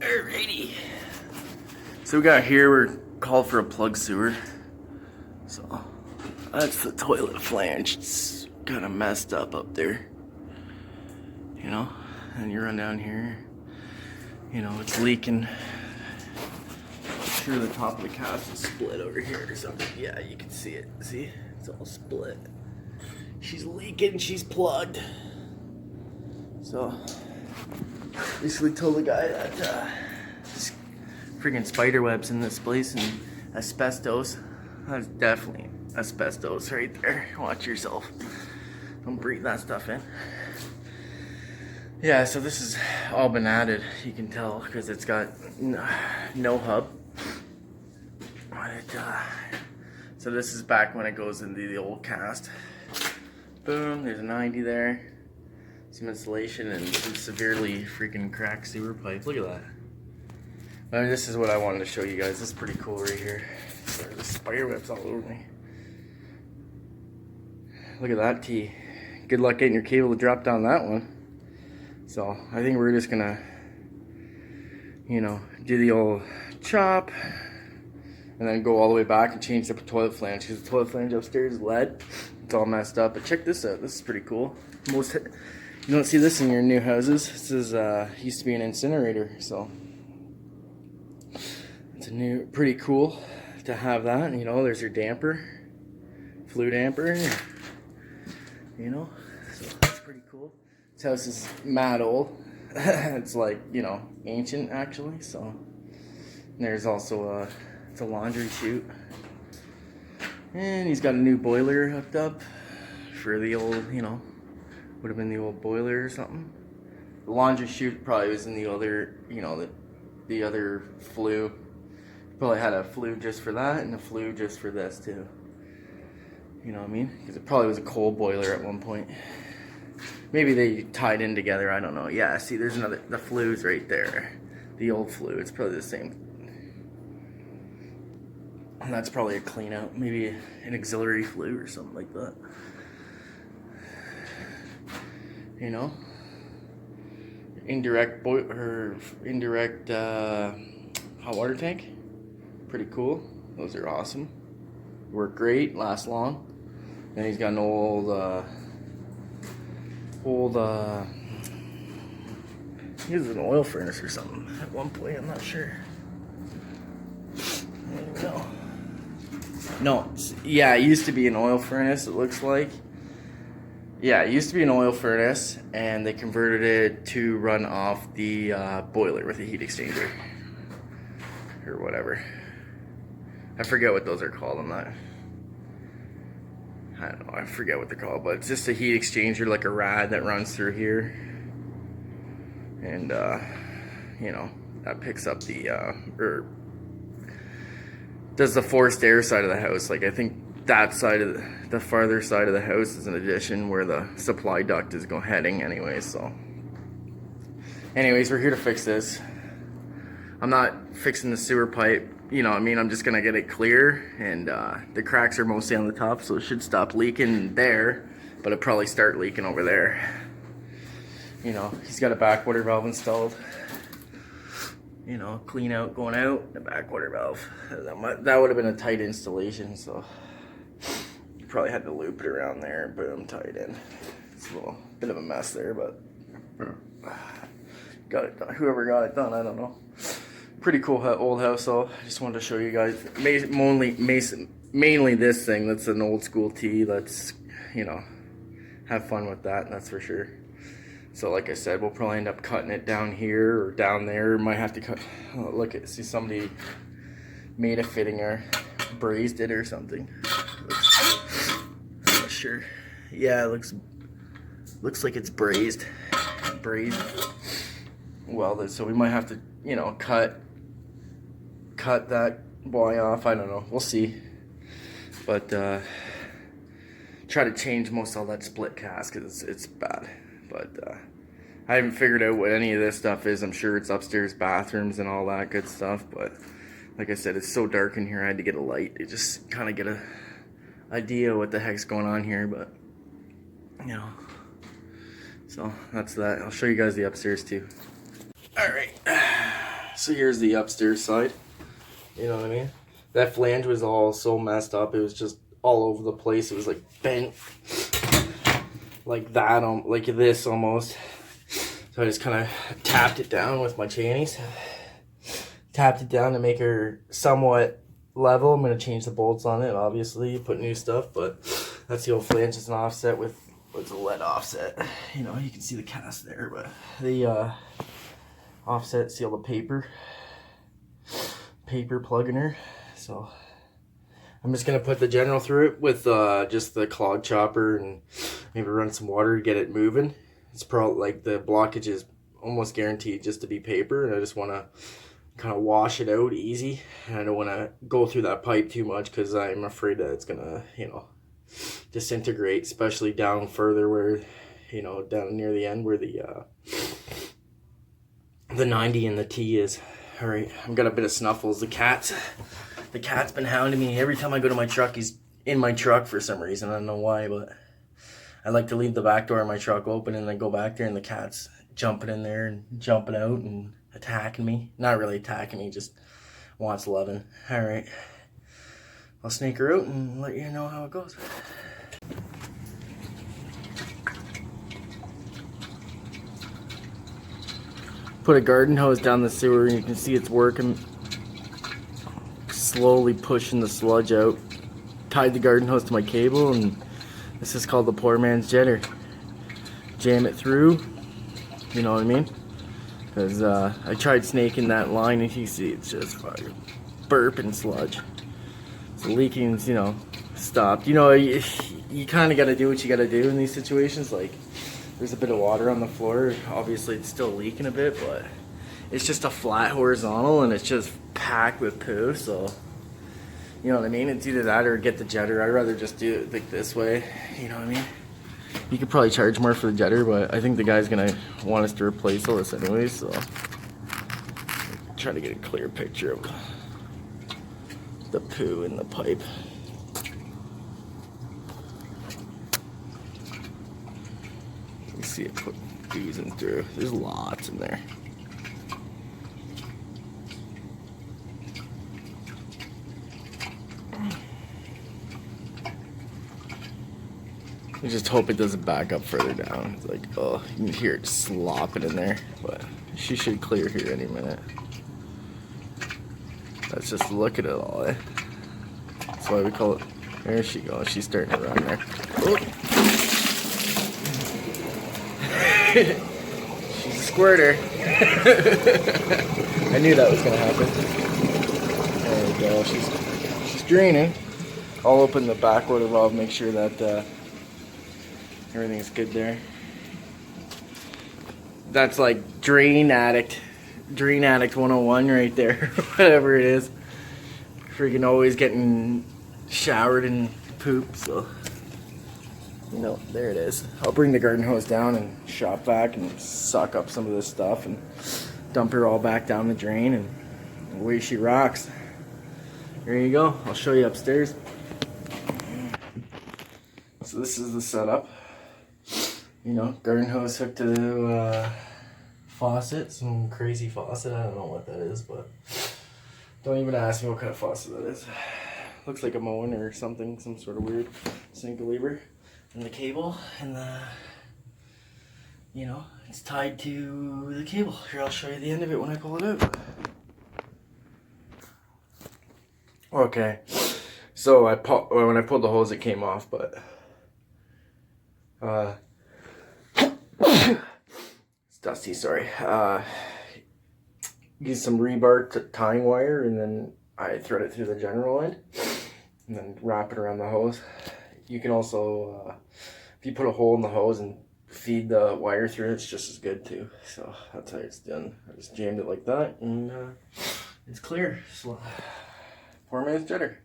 Alrighty. So we got here, we're called for a plug sewer. So that's the toilet flange. It's kind of messed up there. You know? And you run down here. You know, it's leaking. I'm sure the top of the cast is split over here or something. Yeah, you can see it. See? It's all split. She's leaking, she's plugged. So, basically told the guy that there's freaking spider webs in this place and asbestos. That's definitely asbestos right there. Watch yourself. Don't breathe that stuff in. Yeah, so this has all been added, you can tell, because it's got no hub. So this is back when it goes into the old cast. Boom, there's a 90 there. Some insulation and some severely freaking cracked sewer pipe. Look at that. I mean, this is what I wanted to show you guys. This is pretty cool right here. Sorry, the spider webs all over me. Look at that T. Good luck getting your cable to drop down that one. So I think we're just gonna, you know, do the old chop and then go all the way back and change the toilet flange, because the toilet flange upstairs is lead. It's all messed up. But check this out. This is pretty cool. You don't see this in your new houses. This is used to be an incinerator, so it's pretty cool to have that. You know, there's your damper, flue damper. You know, so that's pretty cool. This house is mad old. It's like, you know, ancient actually. So and there's also it's a laundry chute, and he's got a new boiler hooked up for the old, you know, would have been the old boiler or something. The laundry chute probably was in the other, you know, the other flue. Probably had a flue just for that and a flue just for this too. You know what I mean? Because it probably was a coal boiler at one point. Maybe they tied in together, I don't know. Yeah, see, there's the flue's right there. The old flue, it's probably the same. And that's probably a clean out, maybe an auxiliary flue or something like that. You know, indirect hot water tank, pretty cool. Those are awesome, work great, last long. Then he's got an old he was an oil furnace or something at one point, I'm not sure. There we go. No, yeah, it used to be an oil furnace, it looks like. Yeah, it used to be an oil furnace, and they converted it to run off the boiler with a heat exchanger. Or whatever. I forget what those are called, I don't know, I forget what they're called, but it's just a heat exchanger, like a rad that runs through here. And, you know, that picks up the, or does the forced air side of the house. Like, I think that side of the farther side of the house is an addition where the supply duct is heading anyway. So anyways, we're here to fix this. I'm not fixing the sewer pipe, you know what I mean? I'm just gonna get it clear, and the cracks are mostly on the top, so it should stop leaking there, but it'll probably start leaking over there. You know, he's got a backwater valve installed. You know, clean out going out, the backwater valve. That would have been a tight installation, so probably had to loop it around there, boom, tied in. It's a little bit of a mess there, but got it done. Whoever got it done, I don't know. Pretty cool old house, though. I just wanted to show you guys mainly this thing. That's an old school tee. Let's, you know, have fun with that, that's for sure. So like I said, we'll probably end up cutting it down here or down there. Might have to cut. Oh, look at, see, somebody made a fitting or brazed it or something. I'm not sure. Yeah, it looks like it's brazed. Welded. So we might have to, you know, cut that boy off. I don't know. We'll see. But try to change most of all that split cast because it's bad. But I haven't figured out what any of this stuff is. I'm sure it's upstairs bathrooms and all that good stuff. But like I said, it's so dark in here. I had to get a light to just kind of get a idea what the heck's going on here. But you know, so that's that. I'll show you guys the upstairs too. All right. So here's the upstairs side. You know what I mean? That flange was all so messed up. It was just all over the place. It was like bent like that, like this almost. So I just kind of tapped it down with my chainies. Tapped it down to make her somewhat level. I'm going to change the bolts on it, obviously, put new stuff, but that's the old flange. It's an offset with, what's a lead offset. You know, you can see the cast there, but the offset seal the paper plug in her. So I'm just going to put the general through it with just the clog chopper and maybe run some water to get it moving. It's probably like the blockage is almost guaranteed just to be paper, and I just want to kind of wash it out easy, and I don't want to go through that pipe too much because I'm afraid that it's gonna, you know, disintegrate, especially down further where, you know, down near the end where the 90 and the T is. All right, I've got a bit of snuffles. The cat's been hounding me every time I go to my truck. He's in my truck for some reason. I don't know why, but I like to leave the back door of my truck open and then go back there, and the cat's jumping in there and jumping out and attacking me. Not really attacking me, just wants loving. All right, I'll snake her out and let you know how it goes. Put a garden hose down the sewer, and you can see it's working. Slowly pushing the sludge out. Tied the garden hose to my cable, and this is called the poor man's jetter. Jam it through, you know what I mean? Because I tried snaking that line, and you see it's just fucking burping sludge. So leaking's, you know, stopped. You know, you kind of got to do what you got to do in these situations. Like, there's a bit of water on the floor. Obviously, it's still leaking a bit, but it's just a flat horizontal, and it's just packed with poo. So, you know what I mean? It's either that or get the jetter. I'd rather just do it like this way. You know what I mean? You could probably charge more for the jetter, but I think the guy's gonna want us to replace all this anyway, so try to get a clear picture of the poo in the pipe. You see it oozing through. There's lots in there. I just hope it doesn't back up further down. It's like, oh, you can hear it slopping in there, but she should clear here any minute. Let's just look at it all, eh? That's why we call it. There she goes. She's starting to run there. Oh. She's a squirter. I knew that was gonna happen. There we go. She's draining. I'll open the back water valve, make sure that everything's good there. That's like Drain Addict 101 right there. Whatever it is. Freaking always getting showered in poop, so you know, there it is. I'll bring the garden hose down and shop vac and suck up some of this stuff and dump her all back down the drain, and away she rocks. There you go. I'll show you upstairs. So this is the setup. You know, garden hose hooked to the faucet, some crazy faucet. I don't know what that is, but don't even ask me what kind of faucet that is. Looks like a Moen or something, some sort of weird single lever. And the cable, and the, you know, it's tied to the cable. Here, I'll show you the end of it when I pull it out. Okay, so when I pulled the hose, it came off, but it's dusty, sorry. Use some rebar tying wire, and then I thread it through the general end, and then wrap it around the hose. You can also, if you put a hole in the hose and feed the wire through, it's just as good too. So that's how it's done. I just jammed it like that, and it's clear. So, poor man's jetter.